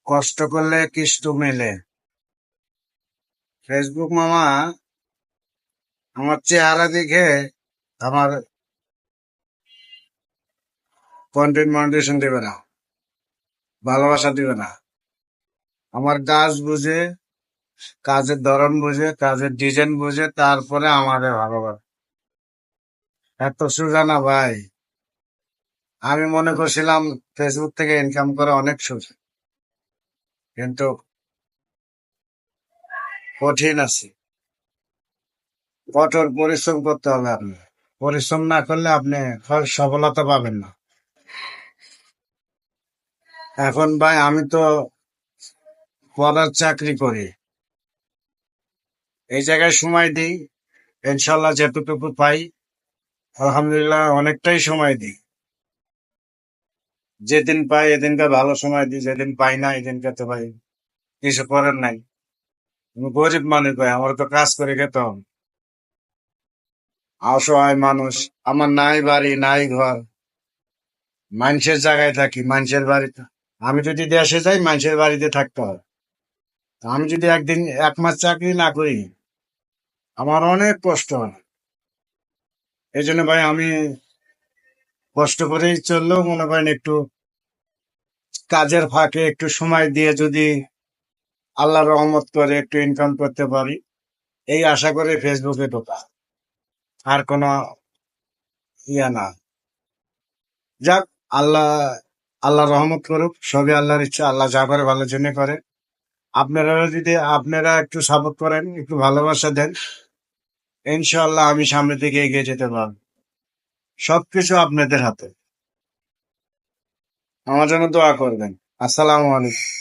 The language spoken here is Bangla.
কষ্ট করলে কিস্তু মেলে। ফেসবুক মামা আমার চেহারা দেখে আমার কন্টেন্ট মনিটাইজেশন দেবে না, ভালোবাসা দিবে না। আমার কাজ বুঝে, কাজের ধরন বুঝে, কাজের ডিজাইন বুঝে, তারপরে আমাদের ভালোবাসে। এত সোজা না ভাই। আমি মনে করছিলাম ফেসবুক থেকে ইনকাম করা অনেক সোজা, কিন্তু কঠিন আছে। কঠোর পরিশ্রম করতে হবে। আপনি পরিশ্রম না করলে আপনি সফলতা পাবেন না। এখন ভাই আমি তো পড়ার চাকরি করি, এই জায়গায় সময় দিই। ইনশাল্লাহ যেটুকু পাই আলহামদুলিল্লাহ অনেকটাই সময় দিই। যেদিন পাই এদিনকে ভালো সময় দিই, যেদিন পাই না এদিনকে তো ভাই কিছু করার নাই। আমি গরিব মানুষ ভাই, আমার তো কাজ করে খেতে হবে। অসহায় মানুষ, আমার নাই বাড়ি নাই ঘর, মানুষের জায়গায় থাকি, মানুষের বাড়িতে। আমি যদি দেশে যাই মানুষের বাড়িতে থাকতে হয়। আমি যদি একদিন 1 মাস চাকরি না করি আমার অনেক কষ্ট হয়। এই জন্য ভাই আমি কষ্ট করেই চললেও মনে করেন একটু কাজের ফাঁকে একটু সময় দিয়ে যদি আল্লাহ রহমত করে একটু ইনকাম করতে পারি, এই আশা করে ফেসবুকে ঢোকা। আর কোনো ইয়া না। যাক, আল্লাহ আল্লাহ রহমত করুক, সবই আল্লাহর ইচ্ছা। আল্লাহ যা করে ভালোর জন্য করে। আপনারা একটু সাপোর্ট করেন, একটু ভালোবাসা দেন, ইনশাআল্লাহ আমি সামনের দিকে এগিয়ে যেতে পারবো। সবকিছু আপনাদের হাতে। আমার জন্য দোয়া করবেন। আসসালামু আলাইকুম।